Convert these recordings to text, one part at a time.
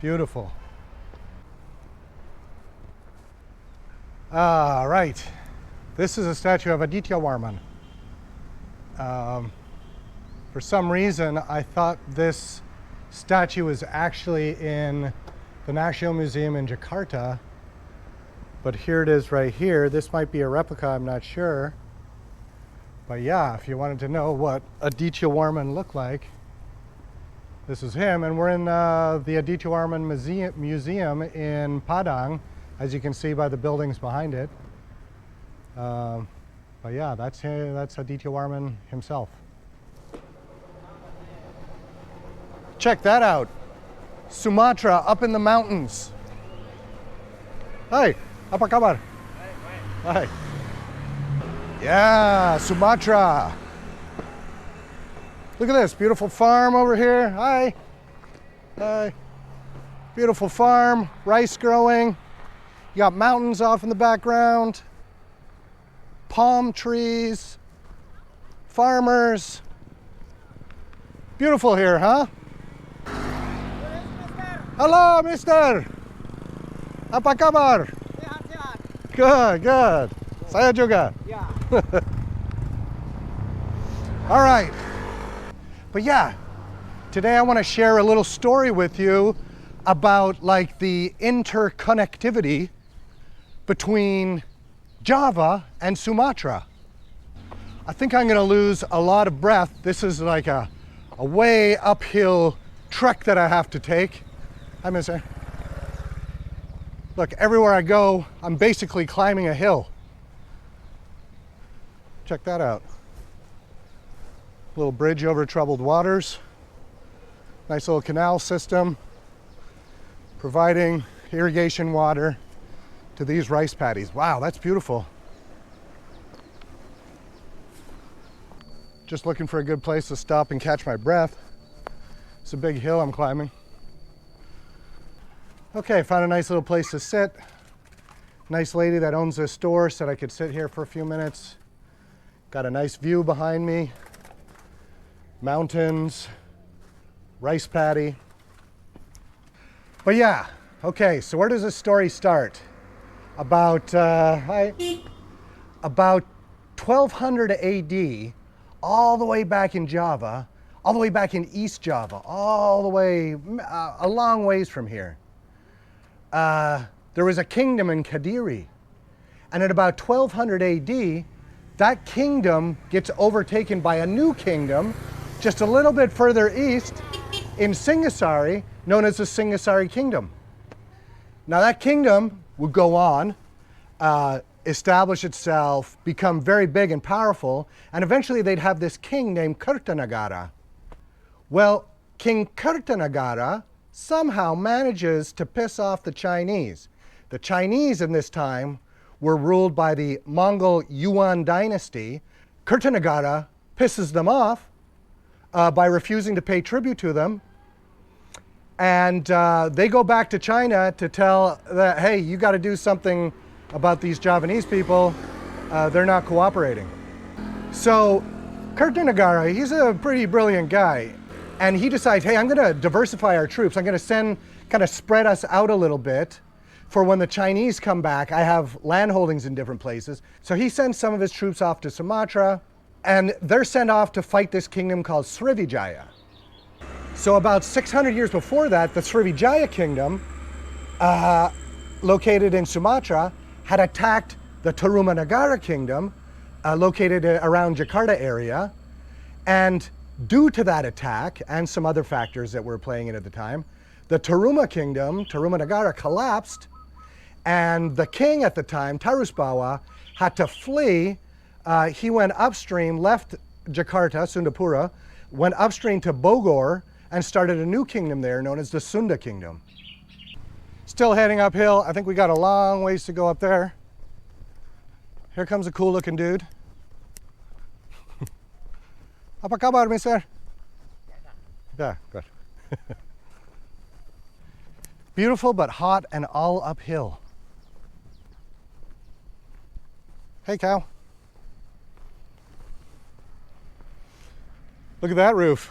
Beautiful. All right. This is a statue of Aditya Varman. For some reason, I thought this statue was actually in the National Museum in Jakarta, but here it is right here. This might be a replica, I'm not sure. But yeah, if you wanted to know what Aditya Varman looked like, this is him, and we're in the Aditya Varman Museum in Padang, as you can see by the buildings behind it. But yeah, that's Aditya Varman himself. Check that out. Sumatra, up in the mountains. Hai, apa kabar? Hai. Yeah, Sumatra. Look at this, beautiful farm over here. Hi. Hi. Beautiful farm, rice growing. You got mountains off in the background. Palm trees. Farmers. Beautiful here, huh? Hello, mister. Apa kabar? Sehat, sehat. Good, good. Saya juga. Yeah. All right. But yeah, today I want to share a little story with you about like the interconnectivity between Java and Sumatra. I think I'm going to lose a lot of breath. This is like a way uphill trek that I have to take. Hi, mister. Look, everywhere I go, I'm basically climbing a hill. Check that out. Little bridge over troubled waters. Nice little canal system, providing irrigation water to these rice paddies. Wow, that's beautiful. Just looking for a good place to stop and catch my breath. It's a big hill I'm climbing. Okay, found a nice little place to sit. Nice lady that owns this store said I could sit here for a few minutes. Got a nice view behind me. Mountains, rice paddy. But yeah, okay, so where does this story start? About 1200 AD, all the way back in Java, all the way back in East Java, all the way, a long ways from here. There was a kingdom in Kadiri, and at about 1200 AD, that kingdom gets overtaken by a new kingdom just a little bit further east in Singasari, known as the Singasari Kingdom. Now that kingdom would go on, establish itself, become very big and powerful, and eventually they'd have this king named Kertanagara. Well, King Kertanagara somehow manages to piss off the Chinese. The Chinese in this time were ruled by the Mongol Yuan dynasty. Kertanagara pisses them off by refusing to pay tribute to them. And they go back to China to tell that, hey, you got to do something about these Javanese people. They're not cooperating. So Kertanagara, he's a pretty brilliant guy. And he decides, hey, I'm going to diversify our troops. I'm going to kind of spread us out a little bit for when the Chinese come back. I have land holdings in different places. So he sends some of his troops off to Sumatra, and they're sent off to fight this kingdom called Srivijaya. So about 600 years before that, the Srivijaya kingdom, located in Sumatra, had attacked the Tarumanagara kingdom, located around Jakarta area. And due to that attack and some other factors that were playing in at the time, the Taruma kingdom, Tarumanagara, collapsed, and the king at the time, Tarusbawa, had to flee. He went upstream, left Jakarta, Sundapura, went upstream to Bogor, and started a new kingdom there known as the Sunda Kingdom. Still heading uphill. I think we got a long ways to go up there. Here comes a cool looking dude. Apa kabar, mister? Yeah, good. Beautiful but hot and all uphill. Hey, cow. Look at that roof.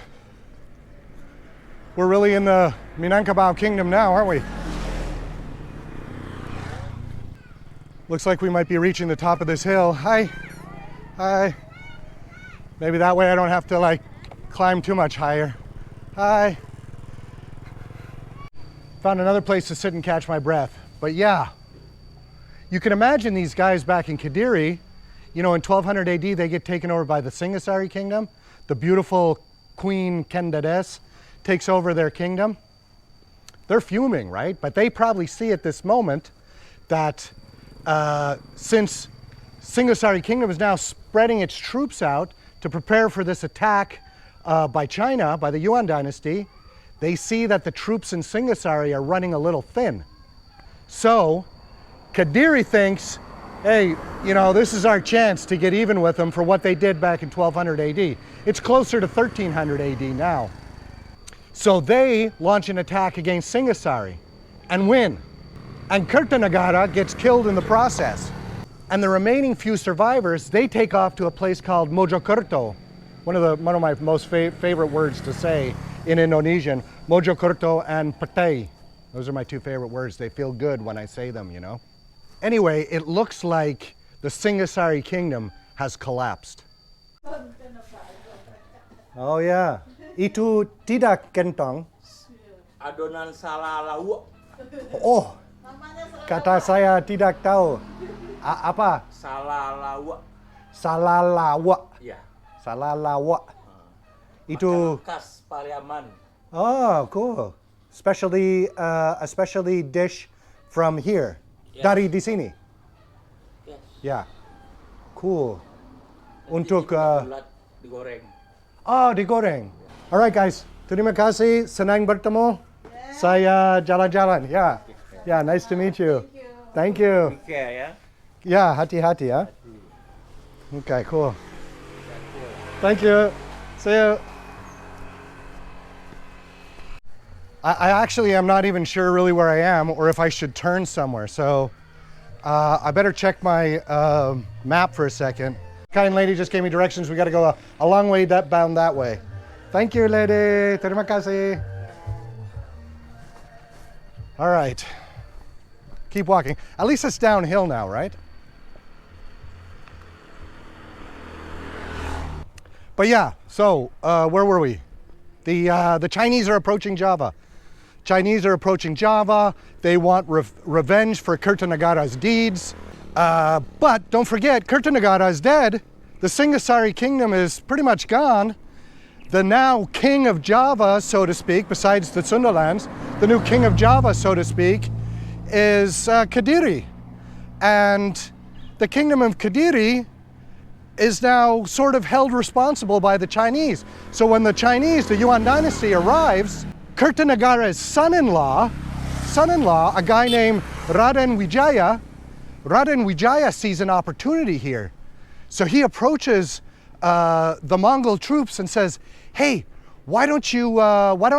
We're really in the Minangkabau Kingdom now, aren't we? Looks like we might be reaching the top of this hill. Hi. Hi. Maybe that way I don't have to like climb too much higher. Hi. Found another place to sit and catch my breath. But yeah, you can imagine these guys back in Kediri, you know, in 1200 AD, they get taken over by the Singasari kingdom. The beautiful Queen Kendades takes over their kingdom. They're fuming, right? But they probably see at this moment that since Singasari kingdom is now spreading its troops out to prepare for this attack by China, by the Yuan dynasty, they see that the troops in Singasari are running a little thin. So Kediri thinks, hey, you know, this is our chance to get even with them for what they did back in 1200 AD. It's closer to 1300 AD now. So they launch an attack against Singasari and win. And Kertanagara gets killed in the process. And the remaining few survivors, they take off to a place called Mojokerto. One of my most favorite words to say in Indonesian, Mojokerto and Patay. Those are my two favorite words. They feel good when I say them, you know. Anyway, it looks like the Singasari kingdom has collapsed. Oh yeah. Itu tidak kentang. Adonan salalawa. Oh, kata saya tidak tahu. Apa? Salalawa. Salalawa. Ya. Salalawa. Itu khas Pariaman. Oh, cool. A specialty dish from here. Yes. Dari di sini. Yes. Yeah. Cool. Untuk bulat digoreng. Oh, digoreng. All right, guys. Terima kasih. Senang bertemu. Saya jalan-jalan. Yeah. Yeah, nice to meet you. Thank you. Oke ya. Yeah, hati-hati ya. Okay, cool. Thank you. See you. I actually am not even sure really where I am or if I should turn somewhere. So I better check my map for a second. Kind lady just gave me directions. We got to go a long way bound that way. Thank you, lady. Terima kasih. All right. Keep walking. At least it's downhill now, right? But yeah, so where were we? The Chinese are approaching Java. Chinese are approaching Java. They want revenge for Kertanagara's deeds. But don't forget, Kertanagara is dead. The Singasari kingdom is pretty much gone. The now king of Java, so to speak, besides the Sundalands, the new king of Java, so to speak, is Kediri. And the kingdom of Kediri is now sort of held responsible by the Chinese. So when the Chinese, the Yuan dynasty arrives, Kertanagara's son-in-law, a guy named Raden Wijaya sees an opportunity here. So he approaches the Mongol troops and says, hey, why don't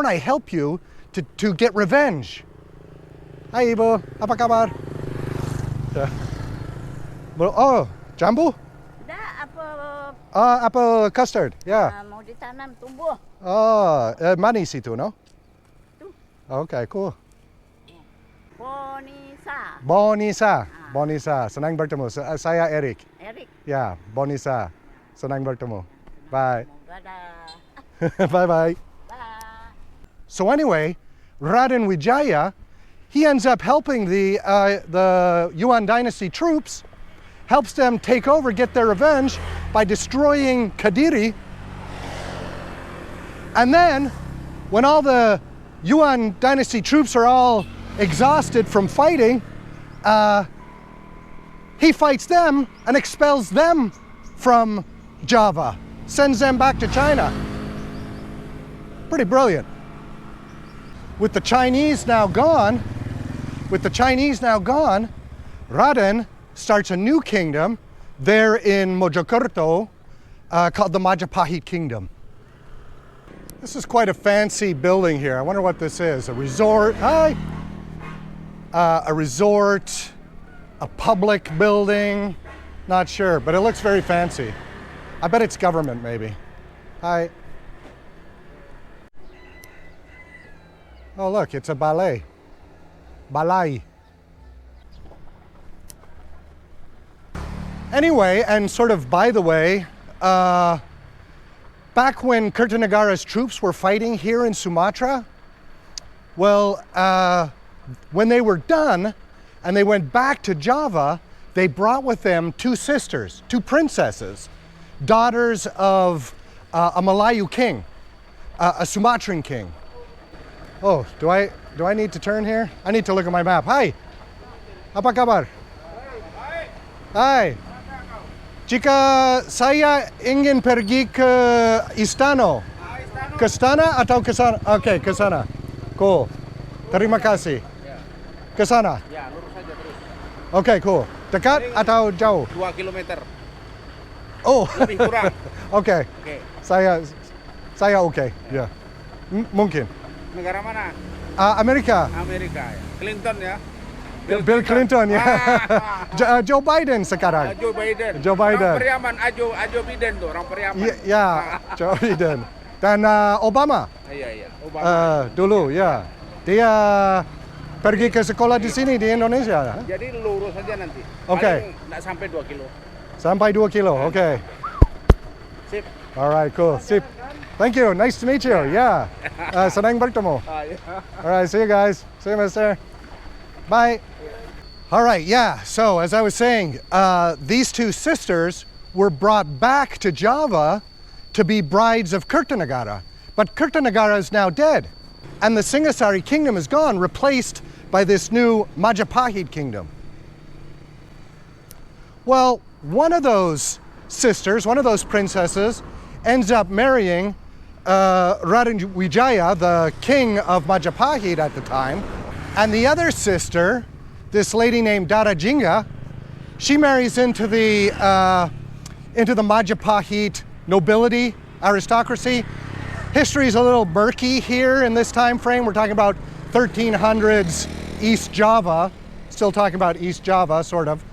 I help you to get revenge? Hai Ibu, apa kabar? Oh, jambu? Apple custard, yeah. Mau ditanam tumbuh. Oh, manis itu, no? Okay, cool. Bonisa. Senang bertemu. Saya Eric. Ya, Bonisa. Senang bertemu. Bye. Bye. So anyway, Raden Wijaya, he ends up helping the Yuan dynasty troops, helps them take over, get their revenge by destroying Kediri. And then, when all the Yuan dynasty troops are all exhausted from fighting, he fights them and expels them from Java, sends them back to China. Pretty brilliant. With the Chinese now gone, Raden starts a new kingdom there in Mojokerto called the Majapahit Kingdom. This is quite a fancy building here. I wonder what this is. A resort. Hi. A resort, a public building. Not sure, but it looks very fancy. I bet it's government maybe. Hi. Oh, look, it's a ballet. Balai. Anyway, and sort of by the way, back when Kertanegara's troops were fighting here in Sumatra, well, when they were done and they went back to Java, they brought with them two sisters, two princesses, daughters of a Malayu king, a Sumatran king. Oh, do I need to turn here? I need to look at my map. Hai, apa kabar? Hai. Jika saya ingin pergi ke Istana, ke sana atau ke sana? Oke, ke sana. Cool. Terima kasih. Ke sana. Ya, lurus saja terus. Oke, cool. Dekat atau jauh? 2 kilometer. Oh. Lebih kurang. Oke. Oke. Saya oke. Ya. Mungkin. Negara mana? Amerika. Amerika ya. Clinton ya. Bill Clinton ya. Joe Biden sekarang. Joe Biden. Joe Biden. Orang Periaman, Ajo Biden tuh, orang Periaman. Ya, Joe Biden. Dan Obama. Iya, Obama. Dulu ya. Dia pergi ke sekolah di sini di Indonesia. Jadi lurus saja nanti. Oke. Paling nggak sampai 2 kilo. Sampai 2 kilo. Oke. Sip. Alright, cool. Sip. Thank you. Nice to meet you. Yeah. Senang bertemu. Ya. Alright, see you guys. See you, mister. Bye. Alright, yeah. So, as I was saying, these two sisters were brought back to Java to be brides of Kertanegara. But Kertanegara is now dead. And the Singasari kingdom is gone, replaced by this new Majapahit kingdom. Well, one of those sisters, one of those princesses, ends up marrying Raden Wijaya, the king of Majapahit at the time. And the other sister, this lady named Darajinga, she marries into the Majapahit nobility, aristocracy. History is a little murky here in this time frame. We're talking about 1300s East Java, still talking about East Java, sort of.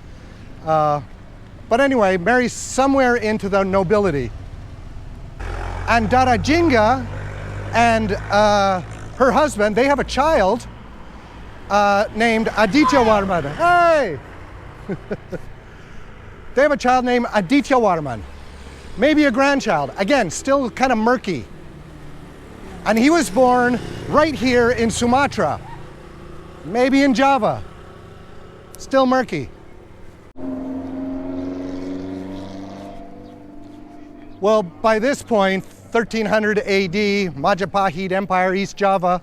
But anyway, marries somewhere into the nobility. And Darajinga and her husband, they have a child named Aditya Varman. Hey! They have a child named Aditya Varman. Maybe a grandchild. Again, still kind of murky. And he was born right here in Sumatra. Maybe in Java. Still murky. Well, by this point, 1300 AD, Majapahit Empire, East Java,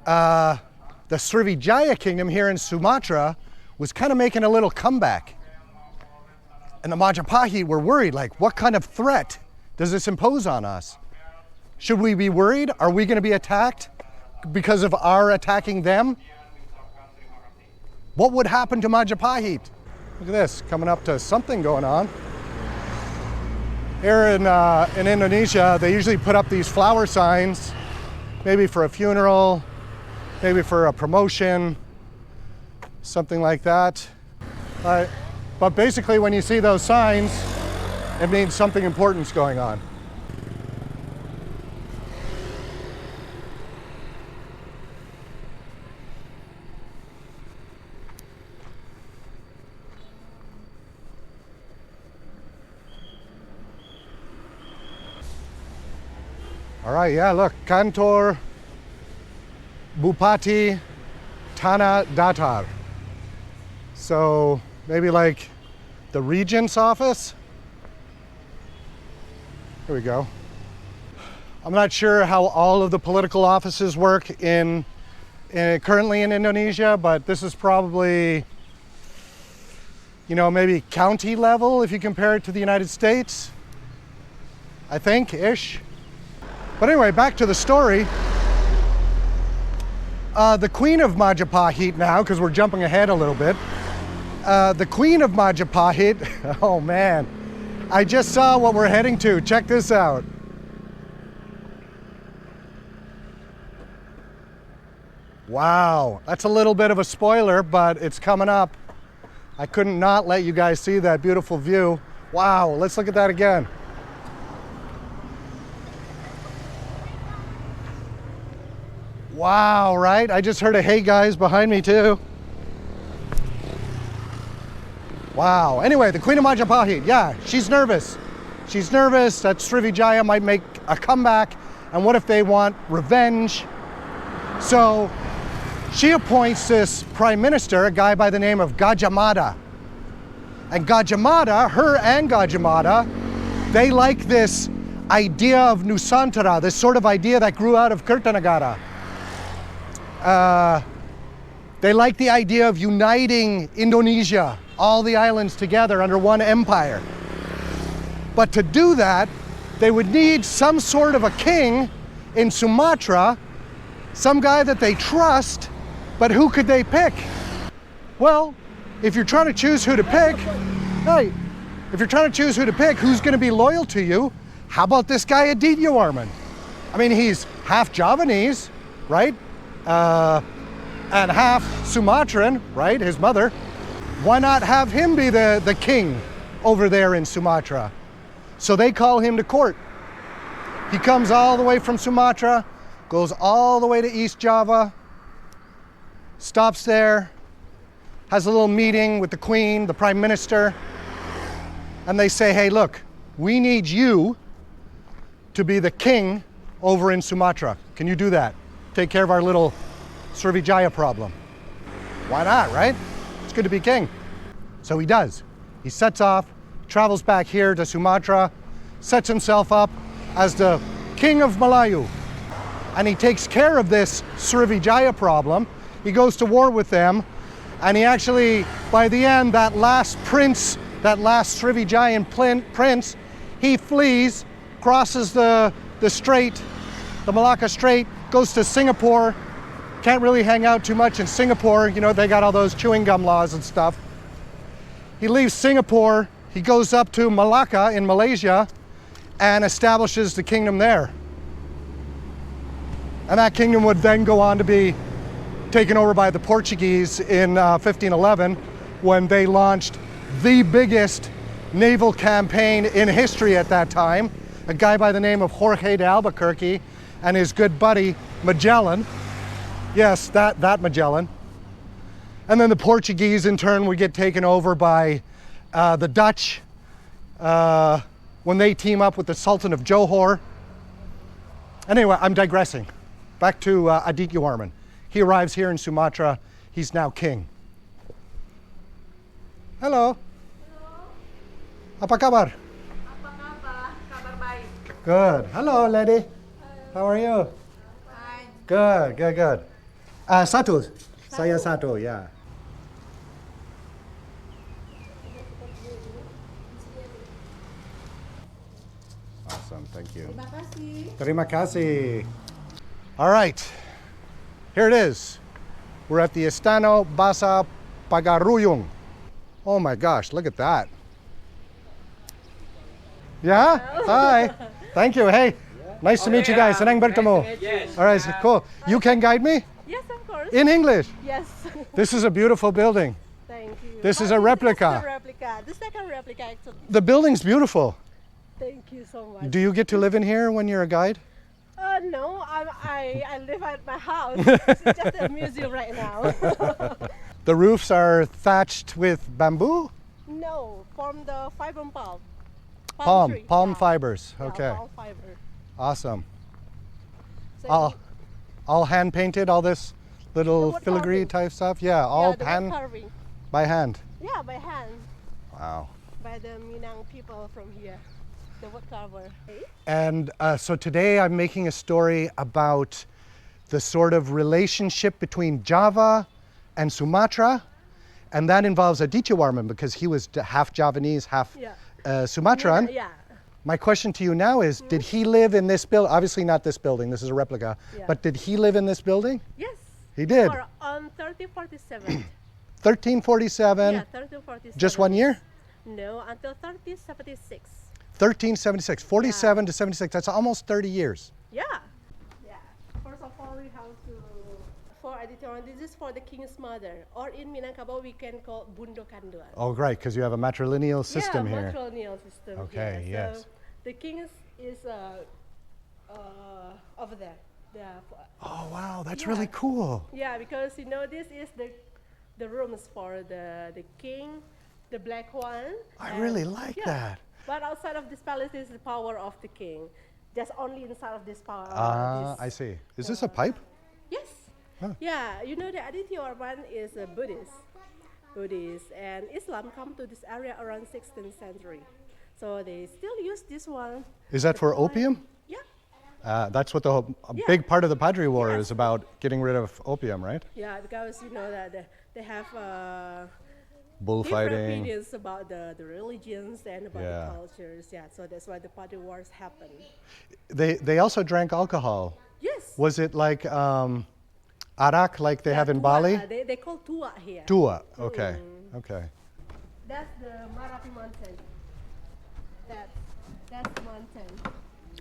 the Srivijaya kingdom here in Sumatra was kind of making a little comeback. And the Majapahit were worried, like, what kind of threat does this impose on us? Should we be worried? Are we going to be attacked because of our attacking them? What would happen to Majapahit? Look at this, coming up to something going on. Here in Indonesia, they usually put up these flower signs, maybe for a funeral, maybe for a promotion, something like that. But basically, when you see those signs, it means something important's going on. All right, yeah, look, Kantor, Bupati, Tanah Datar. So maybe like the regent's office? Here we go. I'm not sure how all of the political offices work currently in Indonesia, but this is probably, you know, maybe county level if you compare it to the United States, I think, ish. But anyway, back to the story. The Queen of Majapahit now, because we're jumping ahead a little bit. The Queen of Majapahit, oh man, I just saw what we're heading to. Check this out. Wow, that's a little bit of a spoiler, but it's coming up. I couldn't not let you guys see that beautiful view. Wow, let's look at that again. Wow, right? I just heard a hey guys behind me too. Wow. Anyway, the Queen of Majapahit, yeah, she's nervous. She's nervous that Srivijaya might make a comeback, and what if they want revenge? So she appoints this prime minister, a guy by the name of Gajah Mada. And Gajah Mada, her and Gajah Mada, they like this idea of Nusantara, this sort of idea that grew out of Kertanagara. They like the idea of uniting Indonesia, all the islands together under one empire. But to do that, they would need some sort of a king in Sumatra, some guy that they trust, but who could they pick? Well, if you're trying to choose who to pick, hey, if you're trying to choose who to pick, who's going to be loyal to you, how about this guy Aditya Warman? I mean, he's half Javanese, right? And half Sumatran, right? His mother. Why not have him be the king over there in Sumatra? So they call him to court. He comes all the way from Sumatra, goes all the way to East Java, stops there, has a little meeting with the Queen, the Prime Minister, and they say, hey, look, we need you to be the king over in Sumatra. Can you do that? Take care of our little Srivijaya problem. Why not, right? It's good to be king. So he does. He sets off, travels back here to Sumatra, sets himself up as the king of Malayu. And he takes care of this Srivijaya problem. He goes to war with them, and he actually, by the end, that last prince, that last Srivijayan prince, he flees, crosses the strait, the Malacca Strait, goes to Singapore. Can't really hang out too much in Singapore. You know, they got all those chewing gum laws and stuff. He leaves Singapore, he goes up to Malacca in Malaysia and establishes the kingdom there. And that kingdom would then go on to be taken over by the Portuguese in 1511 when they launched the biggest naval campaign in history at that time. A guy by the name of Jorge de Albuquerque and his good buddy Magellan. Yes, that Magellan. And then the Portuguese in turn would get taken over by the Dutch when they team up with the Sultan of Johor. Anyway, I'm digressing. Back to Aditya Warman. He arrives here in Sumatra. He's now king. Hello. Halo. Apa kabar? Apa kabar? Kabar baik. Good. Hello, lady. How are you? Fine. Good, good, good. Satu. Saya satu, yeah. Awesome, thank you. Terima kasih. Terima kasih. All right, here it is. We're at the Estano Basa Pagaruyung. Oh my gosh, look at that. Yeah? Hi. Thank you. Hey, nice to meet you guys. Senang bertemu. Yes. All right, cool. You can guide me Yes, of course. in English. Yes. This is a beautiful building. Thank you. This is a replica. This is a replica. The second replica, actually. The building's beautiful. Thank you so much. Do you get to live in here when you're a guide? No, I live at my house. It's just a museum right now. The roofs are thatched with bamboo? No, from the fiber palm. Palm tree. fibers. Yeah, Okay, palm fiber. awesome. So All hand painted, all this little wood filigree carving. type stuff? Yeah, all the wood hand, carving. by hand. Yeah, by hand. Wow. By the Minang people from here. The wood carver. And so today I'm making a story about the sort of relationship between Java and Sumatra, and that involves Aditya Warman because he was half Javanese, half Yeah. Sumatran. Yeah. My question to you now is, did he live in this building? Obviously not this building, this is a replica, Yeah. but did he live in this building? Yes. He did. Or on 1347. 1347, Yeah, 1347. just 1 year? No, until 1376. 1376, 47 to 76, that's almost 30 years. Yeah. Yeah. First of all, we have to, for Aditya, this is for the king's mother. Or in Minangkabau, we can call Bundo Kanduan. Oh, right, because you have a matrilineal system yeah, here. matrilineal system Okay, here. yes. So the king is over there. Yeah, Oh, wow, that's Yeah. really cool. yeah, because you know this is the rooms for the king, the black one. I and- really like yeah. that. But outside of this palace is the power of the king. Just only inside of this power. Ah, I see. Is this a pipe? Yes. Huh. Yeah, you know the Aditya Varman is a Buddhist. And Islam come to this area around 16th century. So they still use this one. Is that for opium? Yeah. That's what a Yeah. big part of the Padri War Yes. is about, getting rid of opium, right? Yeah, because you know that they have different Bullfighting. opinions about the religions and about Yeah. the cultures. Yeah, so that's why the party wars happen. They also drank alcohol. Yes. Was it like arak like they Yeah, have in tua, Bali? they call tua here. Tua. Okay. Okay. That's the Marapi mountain. That's the mountain.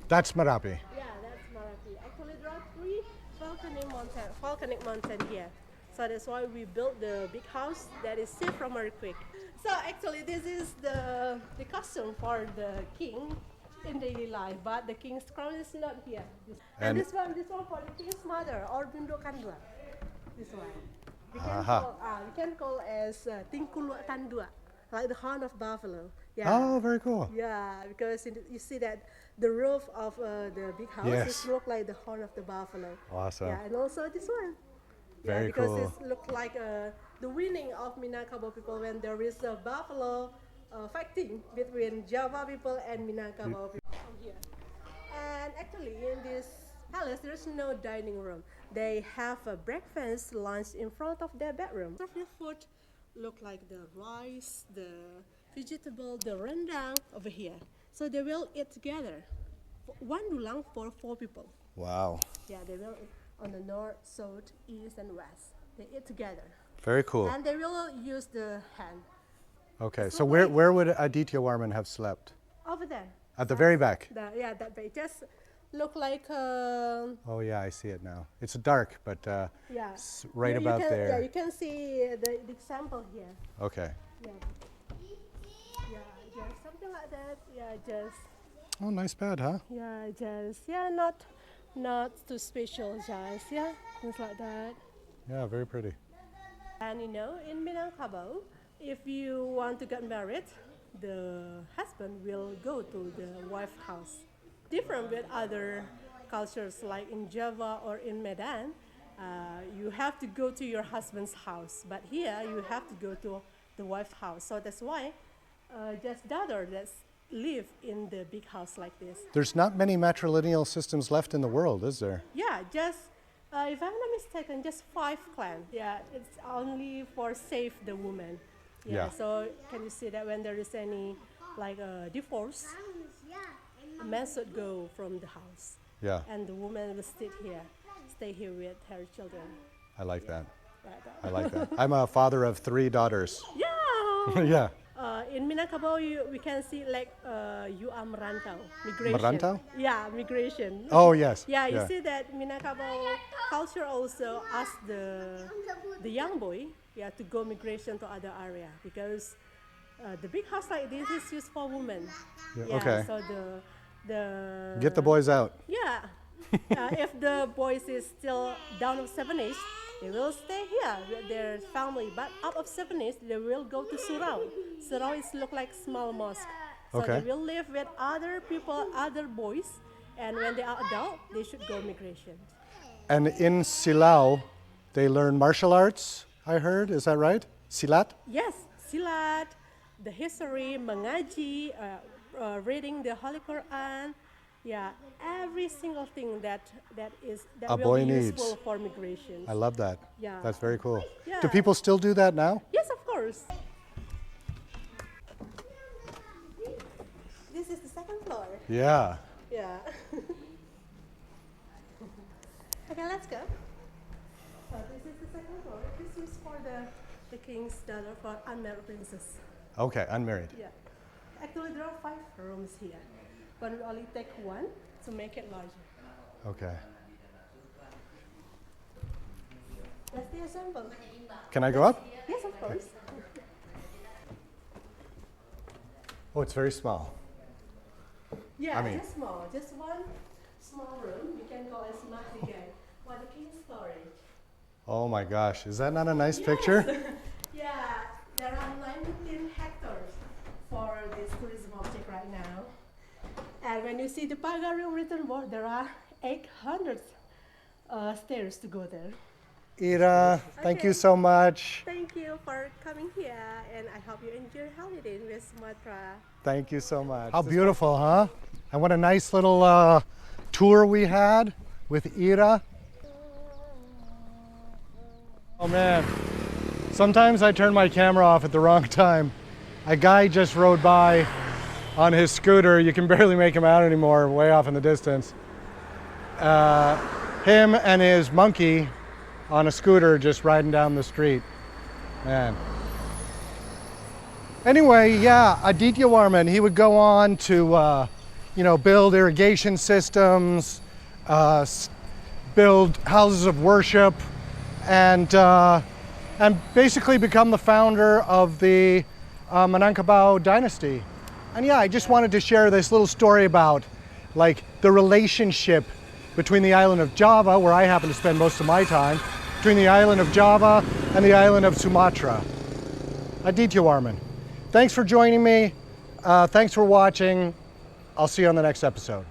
That's Marapi. Yeah, that's Marapi. Actually, there are 3 volcanic mountain here. So that's why we built the big house that is safe from earthquake. So actually, this is the costume for the king in daily life, but the king's crown is not here. And And- this one for the king's mother, or Bundo Kandua. This one. We can call as Tingkulu Tandua, like the horn of buffalo. Yeah. Oh, very cool. Yeah, because you see that the roof of the big house Yes. is look like the horn of the buffalo. Awesome. Yeah, and also this one. Very because cool. it look like the winning of Minangkabau people when there is a buffalo fighting between Java people and Minangkabau people. From here. And actually, in this palace, there is no dining room. They have a breakfast lunch in front of their bedroom. Serve the food look like the rice, the vegetable, the rendang over here. So they will eat together. One dulang for 4 people. Wow. Yeah, they will eat on the north, south, east, and west. They eat together. Very cool. And they will use the hand. Okay, It's so not where, like- where would Aditya Warman have slept? Over there. At the very back. That way. Just look like Oh yeah, I see it now. It's dark, but yeah. right You about can, there. Yeah, you can see the example here. Okay. Yeah. Yeah, just something like that. Yeah, just Oh, nice bed, huh? not too special, just things like that. Yeah, very pretty. And you know, in Minangkabau, if you want to get married, the husband will go to the wife house. Different with other cultures like in Java or in Medan, you have to go to your husband's house. But here, you have to go to the wife's house. So that's why just daughter that live in the big house like this. There's not many matrilineal systems left in the world, is there? Yeah, just if I'm not mistaken, just 5 clans. Yeah, it's only for save the woman. Yeah. So can you see that when there is any like divorce, a man should go from the house, Yeah, and the woman will stay here with her children. I like that. Like that. I like that. I'm a father of 3 daughters. Yeah. Yeah. In Minangkabau, we can see like you are merantau, migration. Merantau? Yeah, migration. Oh, yes. Yeah, you see that Minangkabau culture also ask the young boy to go migration to other area because the big house like this is used for women. Yeah, okay. So the Get the boys out. Yeah. If the boys is still down of 7 age, they will stay here with their family. But up of 7 age, they will go to Surau. Surau is look like small mosque. So Okay. they will live with other people, other boys. And when they are adult, they should go migration. And in Silao, they learn martial arts, I heard. Is that right? Silat? Yes, silat, the history, mengaji, reading the Holy Quran. Yeah, every single thing that A will boy be needs. useful for migration. I love that. Yeah. That's very cool. Yeah. Do people still do that now? Yes, of course. This is the second floor. Yeah. Yeah. Okay, let's go. So this is the second floor. This is for the king's daughter, for unmarried princess. Okay, unmarried. Yeah. Actually, there are 5 rooms here, but we only take 1 to make it larger. Okay. That's the ensemble. Can I go up? Yes, of course. Oh, it's very small. Yeah, I mean- just small, just 1 small room. We can call it Sumatra, what the king story. Oh my gosh, is that not a nice picture? Yeah, there are 19 hectares for this tourism object right now. And when you see the Padang written board, there are 800 stairs to go there. Ira, thank you Okay. so much. Thank you for coming here, and I hope you enjoy holiday in West Sumatra. Thank you so much. How beautiful, huh? And what a nice little tour we had with Ira. Oh man, sometimes I turn my camera off at the wrong time. A guy just rode by on his scooter. You can barely make him out anymore, way off in the distance. Him and his monkey on a scooter just riding down the street. Man. Anyway, yeah, Aditya Warman, he would go on to, build irrigation systems, build houses of worship, and basically become the founder of the Minangkabau dynasty. And yeah, I just wanted to share this little story about like the relationship between the island of Java, where I happen to spend most of my time, between the island of Java and the island of Sumatra. Aditya Warman. Thanks for joining me. Thanks for watching. I'll see you on the next episode.